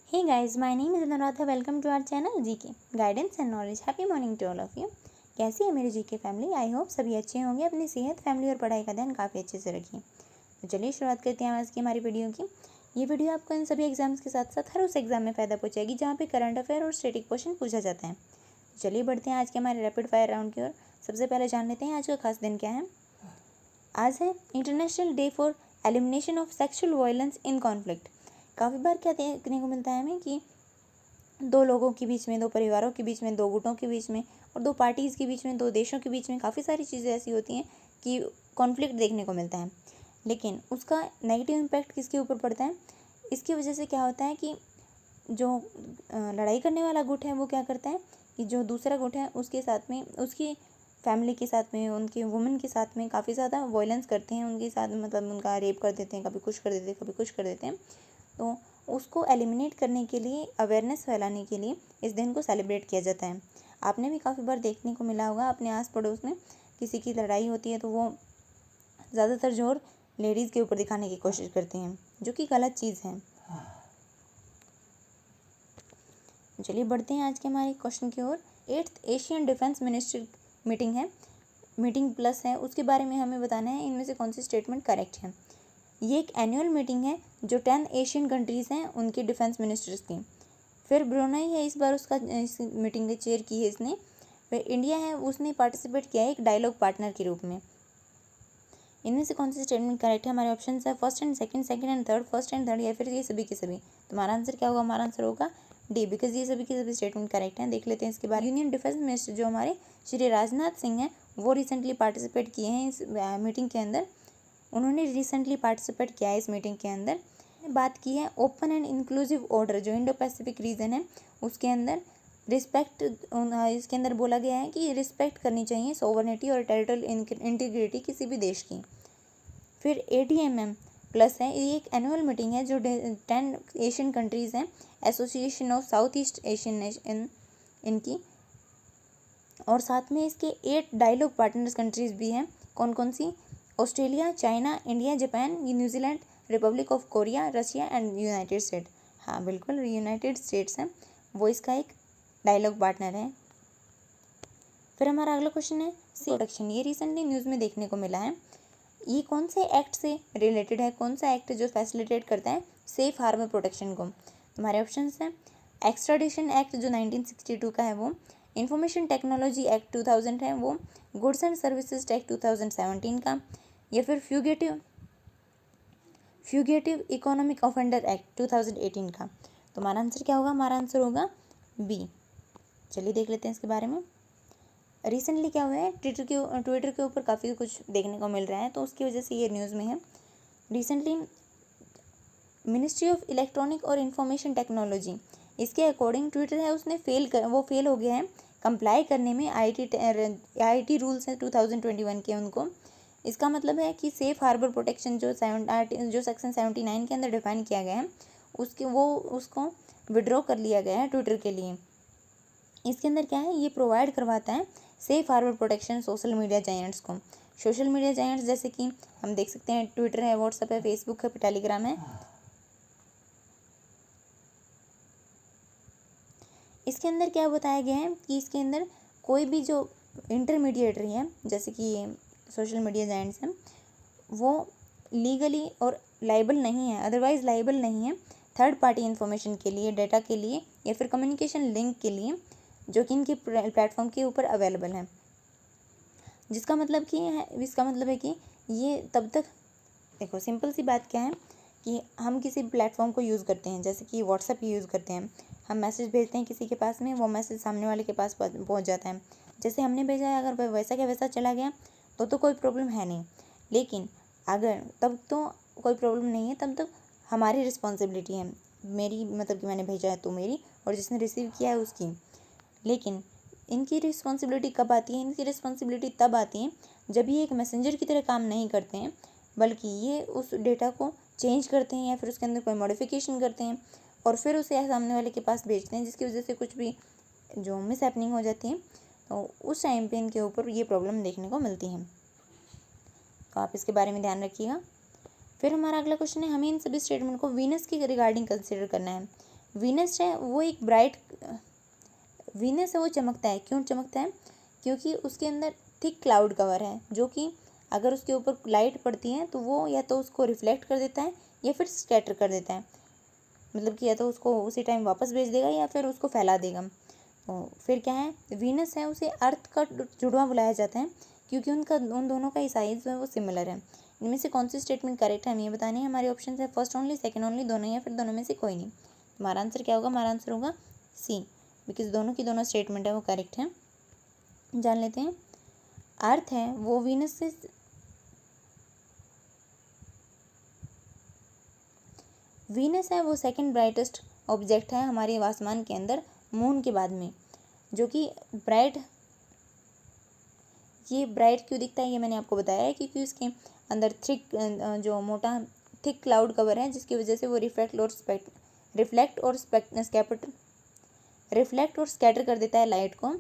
Hey guys, my name is Anuradha. Welcome to our channel GK Guidance and Knowledge. Happy morning to all of you. कैसी है मेरी GK family? I hope सभी अच्छे होंगे। अपनी सेहत, फैमिली और पढ़ाई का ध्यान काफ़ी अच्छे से रखिए। तो चलिए शुरुआत करते हैं आज की हमारी वीडियो की। ये वीडियो आपको इन सभी एग्जाम्स के साथ साथ हर उस एग्जाम में फ़ायदा पहुँचाएगी जहाँ पे करंट अफेयर और स्टैटिक क्वेश्चन पूछा जाता है। तो चलिए बढ़ते हैं आज के हमारे रैपिड फायर राउंड की ओर। सबसे पहले जान लेते हैं आज का खास दिन क्या है। आज है international day for elimination of sexual violence in conflict. काफ़ी बार क्या देखने को मिलता है हमें कि दो लोगों के बीच में, दो परिवारों के बीच में, दो गुटों के बीच में और दो पार्टीज़ के बीच में, दो देशों के बीच में काफ़ी सारी चीज़ें ऐसी होती हैं कि कॉन्फ्लिक्ट देखने को मिलता है। लेकिन उसका नेगेटिव इम्पैक्ट किसके ऊपर पड़ता है? इसकी वजह से क्या होता है कि जो लड़ाई करने वाला गुट है वो क्या करता है कि जो दूसरा गुट है उसके साथ में, उसकी फैमिली के साथ में, उनके वुमेन के साथ में काफ़ी ज़्यादा वायलेंस करते हैं, उनके साथ मतलब उनका रेप कर देते हैं, कभी कुछ कर देते हैं, कभी कुछ कर देते हैं। तो उसको एलिमिनेट करने के लिए, अवेयरनेस फैलाने के लिए इस दिन को सेलिब्रेट किया जाता है। आपने भी काफ़ी बार देखने को मिला होगा अपने आस पड़ोस में किसी की लड़ाई होती है तो वो ज़्यादातर जोर लेडीज़ के ऊपर दिखाने की कोशिश करती हैं, जो कि गलत चीज़ है। चलिए बढ़ते हैं आज के हमारे क्वेश्चन की ओर। 8th Asian defence minister meeting है, मीटिंग प्लस है, उसके बारे में हमें बताना है इनमें से कौन सी स्टेटमेंट करेक्ट है। ये एक एनुअल मीटिंग है जो 10 एशियन कंट्रीज़ हैं उनके डिफेंस मिनिस्टर्स की। फिर ब्रुनई है, इस बार उसका इस मीटिंग की चेयर की है इसने। फिर इंडिया है, उसने पार्टिसिपेट किया है एक डायलॉग पार्टनर के रूप में। इनमें से कौन सी स्टेटमेंट करेक्ट है? हमारे ऑप्शन है first and second, second and third, first and third, या फिर ये सभी के सभी। तो हमारा आंसर क्या होगा? हमारा आंसर होगा डी, बिकॉज ये सभी के सभी स्टेटमेंट करेक्ट हैं। देख लेते हैं इसके बाद। यूनियन डिफेंस मिनिस्टर जो हमारे श्री राजनाथ सिंह हैं वो रिसेंटली पार्टिसिपेट किए हैं इस मीटिंग के अंदर। उन्होंने रिसेंटली पार्टिसिपेट किया है इस मीटिंग के अंदर। बात की है ओपन एंड इंक्लूसिव ऑर्डर जो इंडो पैसिफिक रीजन है उसके अंदर रिस्पेक्ट, इसके अंदर बोला गया है कि रिस्पेक्ट करनी चाहिए सोवरेनिटी और टेरिटोरियल इंटीग्रिटी किसी भी देश की। फिर ADMM प्लस है, ये एक एनुअल मीटिंग है जो 10 एशियन कंट्रीज़ हैं, association of south east Asian इनकी, और साथ में इसके 8 डायलॉग पार्टनर्स कंट्रीज़ भी हैं। कौन कौन सी? Australia, China, India, Japan, New Zealand, republic of Korea, Russia and United State. हाँ बिल्कुल, यूनाइटेड स्टेट्स हैं, वो इसका एक डायलॉग पार्टनर है। फिर हमारा अगला क्वेश्चन है प्रोटेक्शन। ये रिसेंटली न्यूज़ में देखने को मिला है। ये कौन से एक्ट से रिलेटेड है? कौन सा एक्ट जो फैसिलिटेट करता है सेफ हार्बर प्रोटेक्शन को? हमारे ऑप्शन हैं एक्स्ट्राडिशन एक्ट जो 1962 का है वो, इंफॉर्मेशन टेक्नोलॉजी एक्ट 2000 है वो, गुड्स एंड सर्विसेज एक्ट 2017 का, या फिर फ्यूगेटिव इकोनॉमिक ऑफेंडर एक्ट 2018 का। तो हमारा आंसर क्या होगा? हमारा आंसर होगा बी। चलिए देख लेते हैं इसके बारे में। रिसेंटली क्या हुआ है, ट्विटर के ऊपर काफ़ी कुछ देखने को मिल रहा है तो उसकी वजह से ये न्यूज़ में है। रिसेंटली मिनिस्ट्री ऑफ इलेक्ट्रॉनिक और इंफॉर्मेशन टेक्नोलॉजी, इसके अकॉर्डिंग ट्विटर है उसने वो फेल हो गया है कंप्लाई करने में आईटी रूल्स हैं 2021 के उनको। इसका मतलब है कि सेफ हार्बर प्रोटेक्शन जो सेक्शन 79 के अंदर डिफाइन किया गया है उसको विड्रॉ कर लिया गया है ट्विटर के लिए। इसके अंदर क्या है, ये प्रोवाइड करवाता है safe harbour protection social media giants को। सोशल मीडिया जायंट्स जैसे कि हम देख सकते हैं ट्विटर है, व्हाट्सएप है, फेसबुक है, टेलीग्राम है। इसके अंदर क्या बताया गया है कि इसके अंदर कोई भी जो इंटरमीडिएटरी है जैसे कि ये सोशल मीडिया जायंट्स हैं वो लीगली और लाइबल नहीं है, अदरवाइज लाइबल नहीं है थर्ड पार्टी इन्फॉर्मेशन के लिए, डाटा के लिए या फिर कम्युनिकेशन लिंक के लिए जो कि इनके प्लेटफॉर्म के ऊपर अवेलेबल है। इसका मतलब है कि ये तब तक, देखो सिंपल सी बात क्या है कि हम किसी प्लेटफॉर्म को यूज़ करते हैं, जैसे कि व्हाट्सएप यूज़ करते हैं, हम मैसेज भेजते हैं किसी के पास में, वो मैसेज सामने वाले के पास पहुंच जाता है। जैसे हमने भेजा है, अगर वैसा क्या वैसा चला गया तो कोई प्रॉब्लम है नहीं, लेकिन अगर तब तो कोई प्रॉब्लम नहीं है, तब तक हमारी रिस्पॉन्सिबिलिटी है, मेरी मतलब कि मैंने भेजा है तो मेरी, और जिसने रिसीव किया है उसकी। लेकिन इनकी रिस्पॉन्सिबिलिटी कब आती है? इनकी रिस्पॉन्सिबिलिटी तब आती है जब ये एक मैसेंजर की तरह काम नहीं करते हैं, बल्कि ये उस डेटा को चेंज करते हैं या फिर उसके अंदर कोई मॉडिफिकेशन करते हैं और फिर उसे सामने वाले के पास भेजते हैं, जिसकी वजह से कुछ भी जो मिस हैपनिंग हो जाती है तो उस टाइम पे इनके ऊपर ये प्रॉब्लम देखने को मिलती है। तो आप इसके बारे में ध्यान रखिएगा। फिर हमारा अगला क्वेश्चन है, हमें इन सभी स्टेटमेंट को वीनस के रिगार्डिंग कंसिडर करना है। वीनस है वो एक ब्राइट, वीनस है वो चमकता है। क्यों चमकता है? क्योंकि उसके अंदर थिक क्लाउड कवर है, जो कि अगर उसके ऊपर लाइट पड़ती है तो वो या तो उसको रिफ्लेक्ट कर देता है या फिर स्कैटर कर देता है, मतलब कि या तो उसको उसी टाइम वापस भेज देगा या फिर उसको फैला देगा। तो फिर क्या है, वीनस है उसे अर्थ का जुड़वा बुलाया जाता है क्योंकि उन दोनों का साइज जो है वो सिमिलर है। इनमें से कौन सी स्टेटमेंट करेक्ट है हमें ये बतानी है। हमारे ऑप्शन है फर्स्ट ओनली, सेकंड ओनली, दोनों या फिर दोनों में से कोई नहीं। हमारा आंसर क्या होगा? हमारा आंसर होगा सी, बिकॉज दोनों की दोनों स्टेटमेंट है वो करेक्ट है। जान लेते हैं, अर्थ है वो वीनस से, वीनस है वो सेकंड ब्राइटेस्ट ऑब्जेक्ट है हमारे आसमान के अंदर मून के बाद में, जो कि ब्राइट, ये ब्राइट क्यों दिखता है ये मैंने आपको बताया है, क्योंकि उसके अंदर थिक, जो मोटा थिक क्लाउड कवर है, जिसकी वजह से वो रिफ्लेक्ट और स्कैटर कर देता है लाइट को।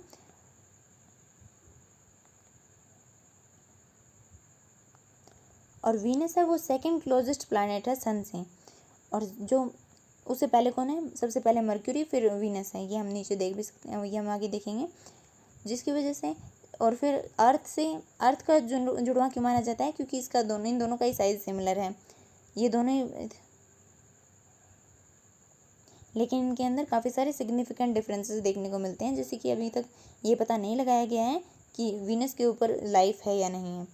और वीनस है वो सेकंड क्लोजेस्ट प्लैनेट है सन से, और जो उससे पहले कौन है? सबसे पहले मर्क्यूरी, फिर वीनस है। ये हम नीचे देख भी सकते हैं, ये हम आगे देखेंगे। जिसकी वजह से, और फिर अर्थ का जुड़वा क्यों माना जाता है? क्योंकि इसका इन दोनों का ही साइज सिमिलर है, ये दोनों ही, लेकिन इनके अंदर काफ़ी सारे सिग्निफिकेंट डिफरेंसेस देखने को मिलते हैं, जैसे कि अभी तक ये पता नहीं लगाया गया है कि वीनस के ऊपर लाइफ है या नहीं है।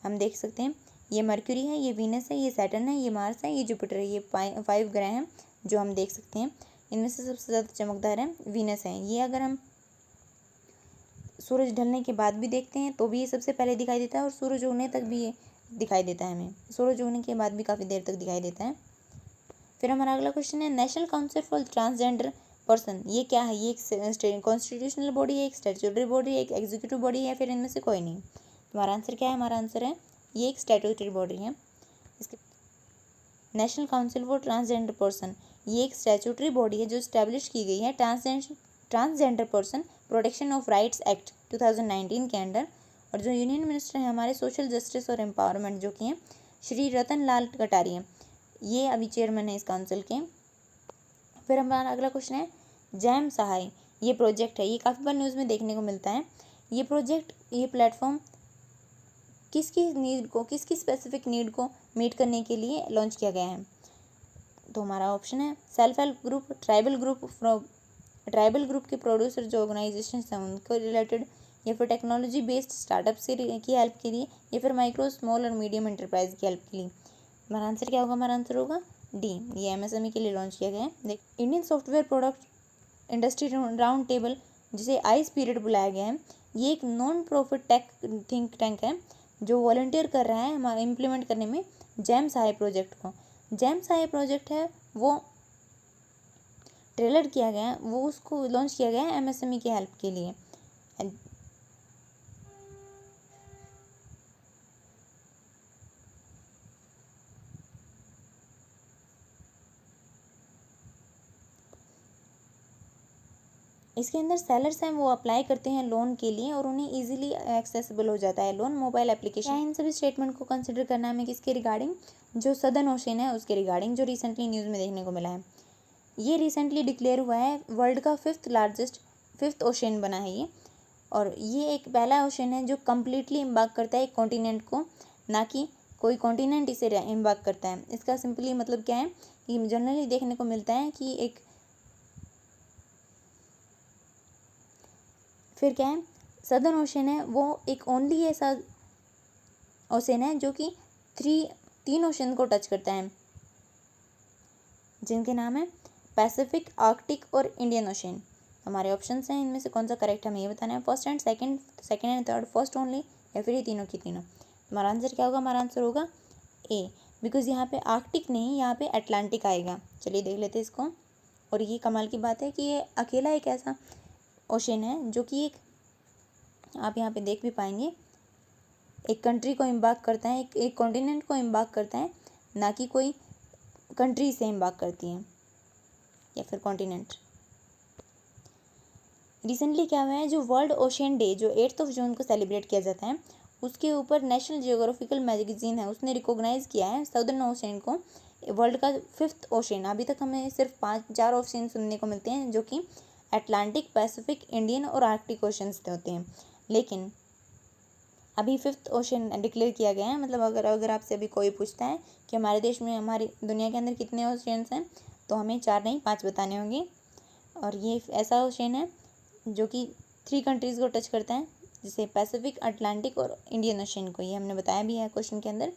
हम देख सकते हैं, ये मर्क्यूरी है, ये वीनस है, ये सैटर्न है, ये मार्स है, ये जुपिटर है। ये 5 ग्रह हैं जो हम देख सकते हैं। इनमें से सबसे ज़्यादा चमकदार है वीनस है। ये अगर हम सूरज ढलने के बाद भी देखते हैं तो भी ये सबसे पहले दिखाई देता है, और सूरज उगने तक भी ये दिखाई देता है हमें। सूरज उगने के बाद भी काफ़ी देर तक दिखाई देता है। फिर हमारा अगला क्वेश्चन है, national council for transgender person, ये क्या है? ये एक कॉन्स्टिट्यूशनल बॉडी है, एक स्टैट्यूटरी बॉडी है, एक एग्जीक्यूटिव बॉडी है, फिर इनमें से कोई नहीं। हमारा आंसर क्या है? हमारा आंसर है ये एक स्टैट्यूटरी बॉडी है। इसके national council for transgender person, ये एक स्टैट्यूटरी बॉडी है जो इस्टेब्लिश की गई है transgender person protection of rights act 2019 के अंडर। और जो यूनियन मिनिस्टर हैं हमारे सोशल जस्टिस और एम्पावरमेंट, जो कि हैं श्री रतन लाल कटारिया, ये अभी चेयरमैन है इस काउंसिल के। फिर हमारा अगला क्वेश्चन है, जैम सहाय, ये प्रोजेक्ट है, ये काफ़ी बार न्यूज़ में देखने को मिलता है। ये प्रोजेक्ट, ये प्लेटफॉर्म किसकी स्पेसिफिक नीड को मीट करने के लिए लॉन्च किया गया है? तो हमारा ऑप्शन है self help group, tribal group के प्रोड्यूसर जो ऑर्गेनाइजेशन हैं उनको रिलेटेड, या फिर टेक्नोलॉजी बेस्ड स्टार्टअप से की हेल्प के लिए, या फिर माइक्रो स्मॉल और मीडियम एंटरप्राइज की हेल्प के लिए। हमारा आंसर क्या होगा? हमारा आंसर होगा डी, ये MSME के लिए लॉन्च किया गया है। Indian software product industry round table, जिसे आइस पीरियड बुलाया गया है, ये एक नॉन प्रॉफिट थिंक टैंक है जो वॉलंटियर कर रहा है हमारे इम्प्लीमेंट करने में जैम सहाय प्रोजेक्ट को। जैम सहाय प्रोजेक्ट है वो ट्रेलर किया गया है, वो उसको लॉन्च किया गया है MSME की हेल्प के लिए। इसके अंदर सेलर्स हैं वो अप्लाई करते हैं लोन के लिए और उन्हें इजीली एक्सेसिबल हो जाता है लोन मोबाइल एप्लीकेशन। इन सभी स्टेटमेंट को कंसिडर करना हमें किसके रिगार्डिंग? जो सदर्न ओशन है उसके रिगार्डिंग, जो रिसेंटली न्यूज़ में देखने को मिला है। ये रिसेंटली डिक्लेयर हुआ है वर्ल्ड का फिफ्थ ओशन बना है ये, और ये एक पहला ओशन है जो कम्प्लीटली इम्बार्क करता है एक कॉन्टिनेंट को, ना कि कोई कॉन्टिनेंट इसे इम्बार्क करता है। इसका सिंपली मतलब क्या है कि जनरली देखने को मिलता है कि एक, फिर क्या है, सदर्न ओशन है वो एक ओनली ऐसा ओशन है जो कि 3 ओशन को टच करता है, जिनके नाम है पैसिफिक, आर्कटिक और इंडियन ओशन। हमारे ऑप्शंस हैं, इनमें से कौन सा करेक्ट हमें ये बताना है। First and third, first only, या फिर ये तीनों की तीनों। हमारा आंसर क्या होगा? हमारा आंसर होगा ए, बिकॉज यहाँ पे आर्कटिक नहीं, यहाँ पे अटलांटिक आएगा। चलिए देख लेते हैं इसको। और ये कमाल की बात है कि ये अकेला एक ऐसा ओशन है जो कि एक, आप यहाँ पे देख भी पाएंगे, एक कंट्री को इम्बार्क करता है, एक कॉन्टिनेंट को इम्बार्क करता है, ना कि कोई कंट्री से इम्बार्क करती है या फिर कॉन्टिनेंट। रिसेंटली क्या हुआ है, जो वर्ल्ड ओशन डे जो 8 जून को सेलिब्रेट किया जाता है, उसके ऊपर नेशनल जियोग्राफिकल मैगजीन है उसने रिकॉग्नाइज़ किया है सदर्न ओशन को वर्ल्ड का 5th ओशन। अभी तक हमें सिर्फ 4 ओशन सुनने को मिलते हैं, जो कि अटलांटिक, पैसिफिक, इंडियन और आर्कटिक ओशंस होते हैं, लेकिन अभी 5th ओशन डिक्लेयर किया गया है। मतलब अगर आपसे अभी कोई पूछता है कि हमारे देश में, हमारी दुनिया के अंदर कितने ओशंस हैं, तो हमें 4 नहीं 5 बताने होंगे। और ये ऐसा ओशन है जो कि 3 कंट्रीज़ को टच करता है, जैसे पैसिफिक, अटलांटिक और इंडियन ओशन को। ये हमने बताया भी है क्वेश्चन के अंदर।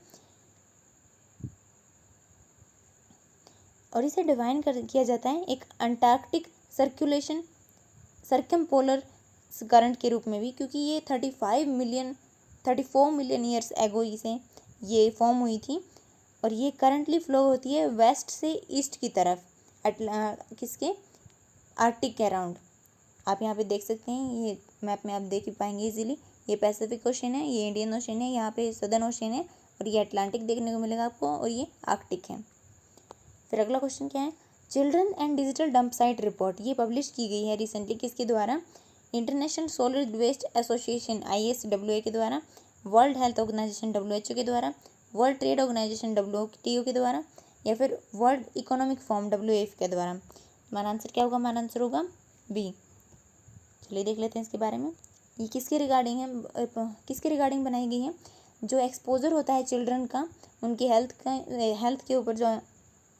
और इसे डिवाइन किया जाता है एक अंटार्कटिक सर्कुलेशन सर्कमपोलर करंट के रूप में भी, क्योंकि ये 34 मिलियन ईयर्स एगो इसे ये फॉर्म हुई थी। और ये करंटली फ्लो होती है वेस्ट से ईस्ट की तरफ, किसके, आर्कटिक के अराउंड। आप यहाँ पे देख सकते हैं, ये मैप में आप देख ही पाएंगे इजीली। ये पैसिफिक ओशन है, ये इंडियन ओशन है, यहाँ पे सदर्न ओशन है, और ये अटलांटिक देखने को मिलेगा आपको, और ये आर्कटिक है। फिर अगला क्वेश्चन क्या है, children and digital dump site report, ये पब्लिश की गई है रिसेंटली, किसके द्वारा, international solid waste association ISWA के द्वारा, वर्ल्ड हेल्थ ऑर्गेनाइजेशन WHO के द्वारा, वर्ल्ड ट्रेड ऑर्गेनाइजेशन WTO के द्वारा, या फिर वर्ल्ड इकोनॉमिक फोरम WEF के द्वारा। हमारा आंसर क्या होगा, हमारा आंसर होगा बी। चलिए देख लेते हैं इसके बारे में। ये किसके रिगार्डिंग है, किसके रिगार्डिंग बनाई गई है, जो एक्सपोजर होता है चिल्ड्रन का, उनकी हेल्थ के ऊपर जो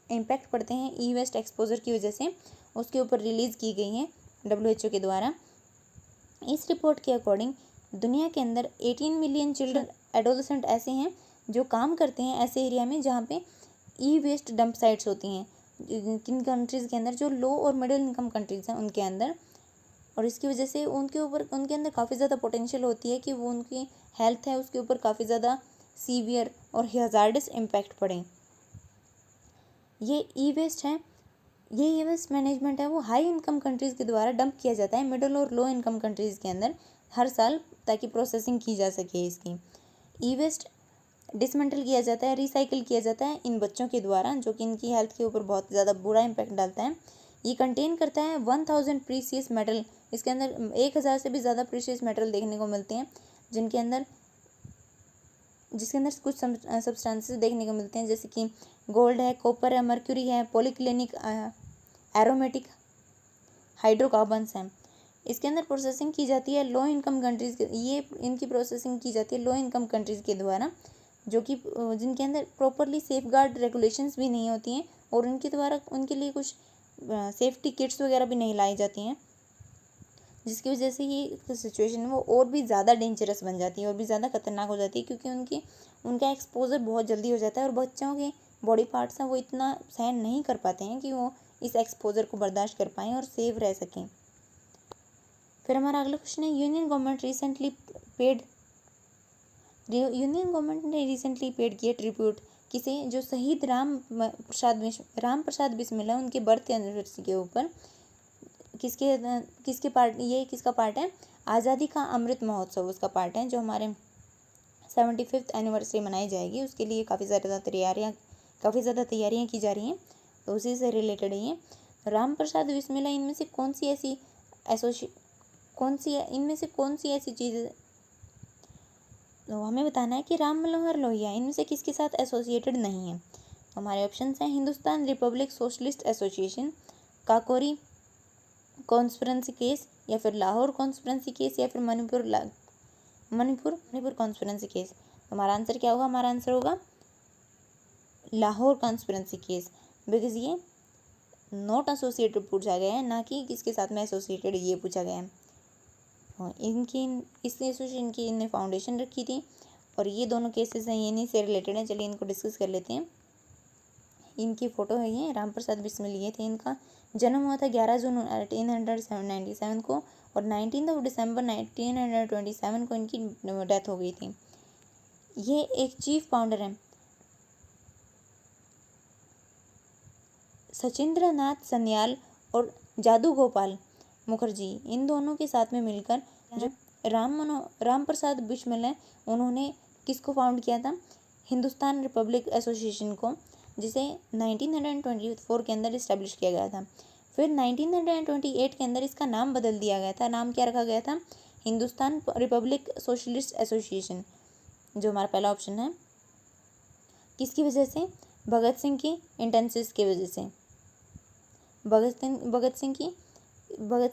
इम्पैक्ट पड़ते हैं ई वेस्ट एक्सपोजर की वजह से, उसके ऊपर रिलीज़ की गई है WHO के द्वारा। इस रिपोर्ट के अकॉर्डिंग दुनिया के अंदर 18 मिलियन चिल्ड्रन एडोलसेंट ऐसे हैं जो काम करते हैं ऐसे एरिया में जहाँ पे ई वेस्ट डंप साइट्स होती हैं, किन कंट्रीज़ के अंदर, जो लो और मिडिल इनकम कंट्रीज़ हैं उनके अंदर। और इसकी वजह से उनके अंदर काफ़ी ज़्यादा पोटेंशियल होती है कि वो उनकी हेल्थ है उसके ऊपर काफ़ी ज़्यादा सीवियर और हैज़ार्डस इम्पैक्ट पड़े। ये ई वेस्ट है, ये ई वेस्ट मैनेजमेंट है वो हाई इनकम कंट्रीज़ के द्वारा डंप किया जाता है मिडिल और लो इनकम कंट्रीज़ के अंदर हर साल, ताकि प्रोसेसिंग की जा सके इसकी। ई वेस्ट डिसमेंटल किया जाता है, रिसाइकिल किया जाता है इन बच्चों के द्वारा, जो कि इनकी हेल्थ के ऊपर बहुत ज़्यादा बुरा इम्पैक्ट डालता है। ये कंटेन करता है 1000 प्रीशियस मेटल, इसके अंदर 1000 से भी ज़्यादा प्रीशियस मेटल देखने को मिलते हैं, जिसके अंदर कुछ सब्सटेंसेस देखने को मिलते हैं, जैसे कि गोल्ड है, कॉपर है, मर्क्यूरी है, पॉलीक्लिनिक एरोमेटिक हाइड्रोकार्बन्स हैं। इसके अंदर प्रोसेसिंग की जाती है लो इनकम कंट्रीज़ के, ये इनकी प्रोसेसिंग की जाती है लो इनकम कंट्रीज़ के द्वारा, जो कि जिनके अंदर प्रॉपरली सेफ गार्ड रेगुलेशंस भी नहीं होती हैं, और उनके द्वारा उनके लिए कुछ सेफ्टी किट्स वगैरह भी नहीं लाई जाती हैं, जिसकी वजह से ये सिचुएशन है वो और भी ज़्यादा डेंजरस बन जाती है, और भी ज़्यादा खतरनाक हो जाती है, क्योंकि उनका एक्सपोजर बहुत जल्दी हो जाता है, और बच्चों के बॉडी पार्ट्स हैं वो इतना सहन नहीं कर पाते हैं कि वो इस एक्सपोजर को बर्दाश्त कर पाएँ और सेफ रह सकें। फिर हमारा अगला क्वेश्चन है, यूनियन गवर्नमेंट ने रिसेंटली पेड किया ट्रिब्यूट किसे, जो शहीद राम प्रसाद बिस्मिल है उनके बर्थ एनिवर्सरी के ऊपर, किसके पार्ट, ये किसका पार्ट है, आज़ादी का अमृत महोत्सव उसका पार्ट है, जो हमारे 75th एनिवर्सरी मनाई जाएगी, उसके लिए काफ़ी ज़्यादा तैयारियाँ की जा रही हैं, तो उसी से रिलेटेड है ये। राम प्रसाद बिस्मिल इनमें से कौन सी ऐसी चीज़, तो हमें बताना है कि राम मनोहर लोहिया इनमें से किसके साथ एसोसिएटेड नहीं है। तो हमारे ऑप्शंस हैं Hindustan Republic socialist association, Kakori conspiracy case, या फिर लाहौर कॉन्स्पिरेंसी केस, या फिर मणिपुर कॉन्स्पिरेंसी केस। हमारा आंसर क्या होगा, हमारा आंसर होगा लाहौर कॉन्स्पिरेंसी केस, बिकॉज ये नॉट एसोसिएटेड पूछा गया है, ना कि किसके साथ में एसोसिएटेड ये पूछा गया है। इस एसोसिएशन की इनने फाउंडेशन रखी थी, और ये दोनों केसेस हैं ये इन्हीं से रिलेटेड हैं। चलिए इनको डिस्कस कर लेते हैं। इनकी फ़ोटो है ये, राम प्रसाद बिस्मिल ये थे। इनका जन्म हुआ था 11 जून 1897 को, और 19 दिसंबर 1927 को इनकी डेथ हो गई थी। ये एक चीफ फाउंडर हैं। सचिंद्र नाथ सन्याल और जादू गोपाल मुखर्जी, इन दोनों के साथ में मिलकर जो राम प्रसाद बिस्मिल है, उन्होंने किसको फाउंड किया था, हिंदुस्तान रिपब्लिक एसोसिएशन को, जिसे 1924 के अंदर इस्टेब्लिश किया गया था। फिर 1928 के अंदर इसका नाम बदल दिया गया था। नाम क्या रखा गया था, हिंदुस्तान रिपब्लिक सोशलिस्ट एसोसिएशन, जो हमारा पहला ऑप्शन है। किसकी वजह से, भगत सिंह की इंटेंसिस की वजह से। भगत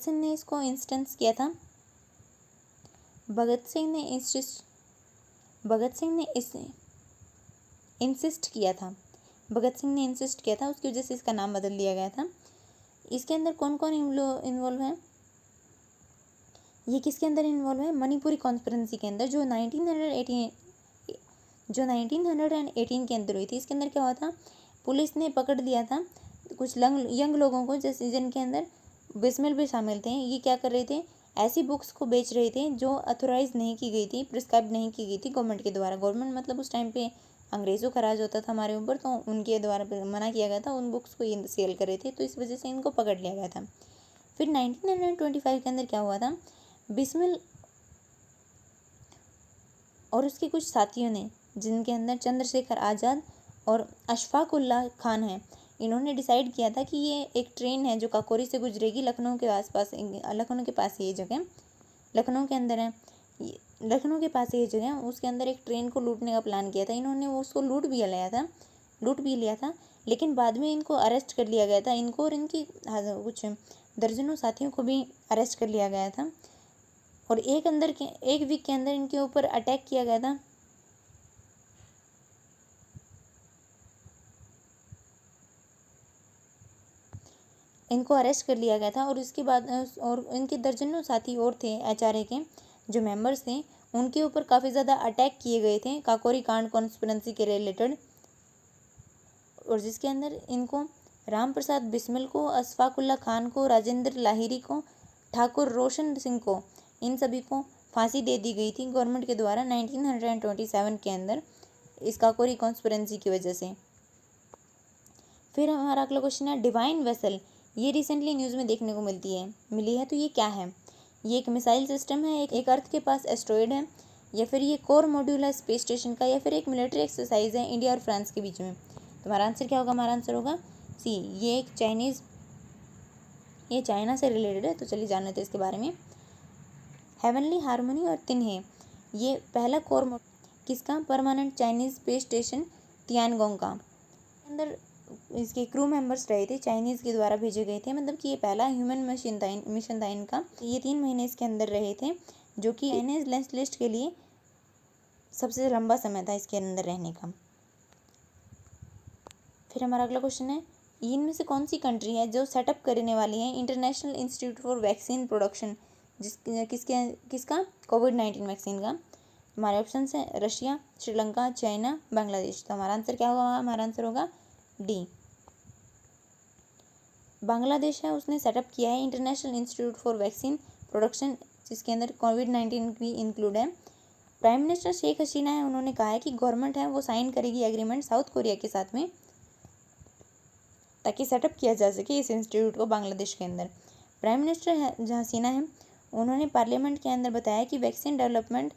सिंह ने इसको इंस्टेंस किया था। भगत सिंह ने इसे इंसिस्ट किया था। उसकी वजह से इसका नाम बदल दिया गया था। इसके अंदर कौन कौन इन्वॉल्व है? ये किसके अंदर इन्वॉल्व है? मणिपुरी कॉन्स्पिरेंसी के अंदर, जो 1918 के अंदर हुई थी। इसके अंदर क्या हुआ था? पुलिस ने पकड़ लिया था कुछ यंग लोगों को, जैसे जिनके अंदर बिस्मिल भी शामिल थे। ये क्या कर रहे थे? ऐसी बुक्स को बेच रहे थे जो अथोराइज नहीं की गई थी, प्रिस्क्राइब नहीं की गई थी गवर्नमेंट के द्वारा। गवर्नमेंट मतलब उस टाइम पे अंग्रेज़ों का राज होता था हमारे ऊपर, तो उनके द्वारा मना किया गया था। उन बुक्स को ये सेल कर रहे थे, तो इस वजह से इनको पकड़ लिया गया था। फिर 1925 के अंदर क्या हुआ था? बिस्मिल और उसके कुछ साथियों ने, जिनके अंदर चंद्रशेखर आज़ाद और अशफाक उल्लाह खान हैं, इन्होंने डिसाइड किया था कि ये एक ट्रेन है जो काकोरी से गुजरेगी लखनऊ के आसपास, लखनऊ के पास ये जगह, लखनऊ के अंदर है, लखनऊ के पास ये जगह, उसके अंदर एक ट्रेन को लूटने का प्लान किया था इन्होंने। वो उसको लूट भी लिया था, लेकिन बाद में इनको अरेस्ट कर लिया गया था। इनको और इनकी कुछ दर्जनों साथियों को भी अरेस्ट कर लिया गया था, और एक वीक के अंदर इनके ऊपर अटैक किया गया था। इनको अरेस्ट कर लिया गया था, और उसके बाद और इनके दर्जनों साथी और थे, एचआरए के जो मेंबर्स थे, उनके ऊपर काफ़ी ज़्यादा अटैक किए गए थे काकोरी कांड कॉन्स्पिरेंसी के रिलेटेड, और जिसके अंदर इनको राम प्रसाद बिस्मिल को, अशफाकुल्ला खान को, राजेंद्र लाहिरी को, ठाकुर रोशन सिंह को, इन सभी को फांसी दे दी गई थी गवर्नमेंट के द्वारा 1927 के अंदर, इस काकोरी कॉन्स्पिरेंसी की वजह से। फिर हमारा अगला क्वेश्चन है डिवाइन वेसल। ये रिसेंटली न्यूज़ में देखने को मिली है, तो ये क्या है? ये एक मिसाइल सिस्टम है, एक अर्थ के पास एस्ट्रॉयड है, या फिर ये कोर मॉड्यूल है स्पेस स्टेशन का, या फिर एक मिलिट्री एक्सरसाइज है इंडिया और फ्रांस के बीच में। तो हमारा आंसर क्या होगा? हमारा आंसर होगा सी, ये चाइना से रिलेटेड है। तो चलिए जान लेते हैं इसके बारे में। हेवनली हार्मनी और तिन्हे, ये पहला कोर किसका? Permanent Chinese space station Tiangong का। अंदर इसके क्रू मेंबर्स रहे थे, चाइनीज़ के द्वारा भेजे गए थे, मतलब कि ये पहला ह्यूमन मिशन था इनका। ये 3 महीने इसके अंदर रहे थे, जो कि चाइनीज लेंस लिस्ट के लिए सबसे लंबा समय था इसके अंदर रहने का। फिर हमारा अगला क्वेश्चन है, इनमें से कौन सी कंट्री है जो सेटअप करने वाली है international institute for vaccine production, किसका? कोविड-19 वैक्सीन का। हमारे ऑप्शन है रशिया, श्रीलंका, चाइना, बांग्लादेश। तो हमारा आंसर क्या होगा? हमारा आंसर होगा डी, बांग्लादेश है, उसने सेटअप किया है international institute for vaccine production, जिसके अंदर कोविड-19 भी इंक्लूड है। प्राइम मिनिस्टर शेख हसीना है, उन्होंने कहा है कि गवर्नमेंट है वो साइन करेगी एग्रीमेंट साउथ कोरिया के साथ में, ताकि सेटअप किया जा सके इस इंस्टीट्यूट को बांग्लादेश के अंदर। प्राइम मिनिस्टर जो हसीना है, उन्होंने पार्लियामेंट के अंदर बताया कि वैक्सीन डेवलपमेंट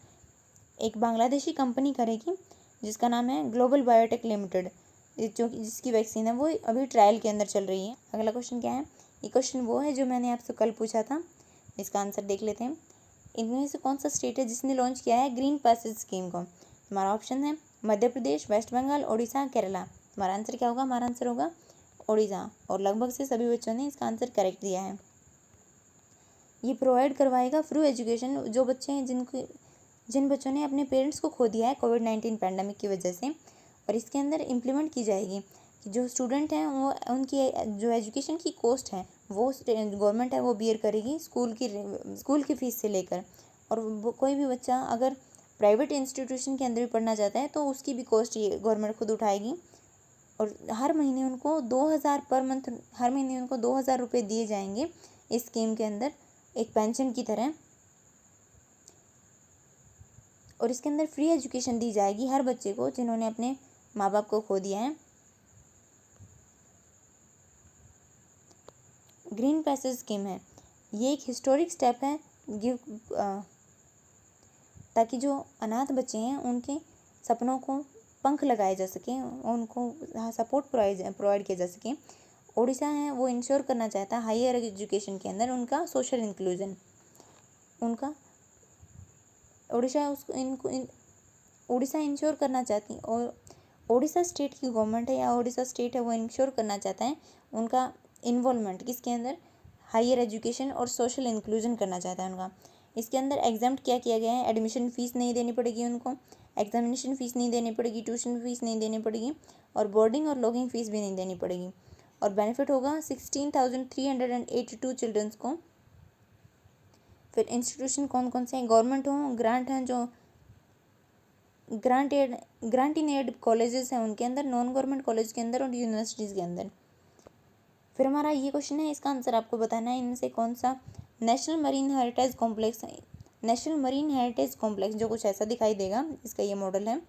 एक बांग्लादेशी कंपनी करेगी, जिसका नाम है ग्लोबल बायोटेक लिमिटेड, जिसकी वैक्सीन है वो अभी ट्रायल के अंदर चल रही है। अगला क्वेश्चन क्या है? ये क्वेश्चन वो है जो मैंने आपसे कल पूछा था, इसका आंसर देख लेते हैं। इनमें से कौन सा स्टेट है जिसने लॉन्च किया है ग्रीन पैसेज स्कीम को? हमारा ऑप्शन है मध्य प्रदेश, वेस्ट बंगाल, ओडिशा, केरला। हमारा आंसर क्या होगा? हमारा आंसर होगा ओडिशा, और लगभग से सभी बच्चों ने इसका आंसर करेक्ट दिया है। ये प्रोवाइड करवाएगा फ्री एजुकेशन, जो बच्चे हैं जिन बच्चों ने अपने पेरेंट्स को खो दिया है कोविड-19 पैंडेमिक की वजह से, और इसके अंदर इम्प्लीमेंट की जाएगी कि जो स्टूडेंट हैं वो उनकी जो एजुकेशन की कॉस्ट है वो गवर्नमेंट है वो बियर करेगी, स्कूल की फ़ीस से लेकर। और कोई भी बच्चा अगर प्राइवेट इंस्टीट्यूशन के अंदर भी पढ़ना चाहता है तो उसकी भी कॉस्ट ये गवर्नमेंट खुद उठाएगी, और हर महीने उनको 2000 पर मंथ, हर महीने उनको 2000 रुपये दिए जाएंगे इस स्कीम के अंदर, एक पेंशन की तरह। और इसके अंदर फ्री एजुकेशन दी जाएगी हर बच्चे को जिन्होंने अपने माँ बाप को खो दिया है। ग्रीन पैसेज स्कीम है, ये एक हिस्टोरिक स्टेप है ताकि जो अनाथ बच्चे हैं उनके सपनों को पंख लगाए जा सके, उनको सपोर्ट प्रोवाइड किया जा सके। ओडिशा है वो इंश्योर करना चाहता है हायर एजुकेशन के अंदर उनका सोशल इंक्लूजन, उड़ीसा इंश्योर करना चाहती, और ओडिशा स्टेट की गवर्नमेंट है या ओडिशा स्टेट है वो इंश्योर करना चाहता है उनका इन्वॉल्वमेंट किसके अंदर, हायर एजुकेशन और सोशल इंक्लूजन करना चाहता है उनका। इसके अंदर एग्जाम्प्ट क्या किया गया है, एडमिशन फ़ीस नहीं देनी पड़ेगी उनको, एग्जामिनेशन फ़ीस नहीं देनी पड़ेगी, ट्यूशन फ़ीस नहीं देनी पड़ेगी और बोर्डिंग और लॉगिंग फ़ीस भी नहीं देनी पड़ेगी। और बेनिफिट होगा 16,382 चिल्ड्रंस को। फिर इंस्टीट्यूशन कौन कौन से हैं, गवर्नमेंट हो, ग्रांट हैं जो ग्रांट इन एड कॉलेजेस हैं उनके अंदर, नॉन गवर्नमेंट कॉलेज के अंदर और यूनिवर्सिटीज़ के अंदर। फिर हमारा ये क्वेश्चन है, इसका आंसर आपको बताना है इनमें से कौन सा नेशनल मरीन हेरिटेज कॉम्प्लेक्स है। नेशनल मरीन हेरिटेज कॉम्प्लेक्स जो कुछ ऐसा दिखाई देगा, इसका ये मॉडल है,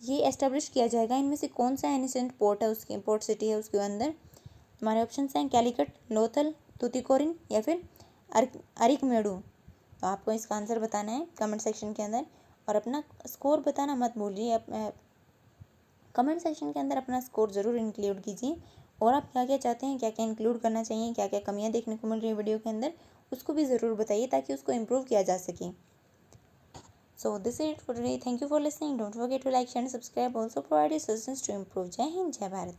ये एस्टेब्लिश किया जाएगा। इनमें से कौन सा एनिसेंट पोर्ट है, उसके पोर्ट सिटी है उसके अंदर। हमारे ऑप्शन हैं कैलिकट, लोथल, तुतिकोरिन या फिर अरिकमेडू। तो आपको इसका आंसर बताना है कमेंट सेक्शन के अंदर और अपना स्कोर बताना मत भूलिए। कमेंट सेक्शन के अंदर अपना स्कोर ज़रूर इंक्लूड कीजिए और आप क्या क्या चाहते हैं, क्या क्या इंक्लूड करना चाहिए, क्या क्या कमियां देखने को मिल रही है वीडियो के अंदर, उसको भी ज़रूर बताइए ताकि उसको इम्प्रूव किया जा सके। So this is it for today, thank you for listening, don't forget to like share and subscribe, also provide your suggestions to improve. जय हिंद, जय भारत।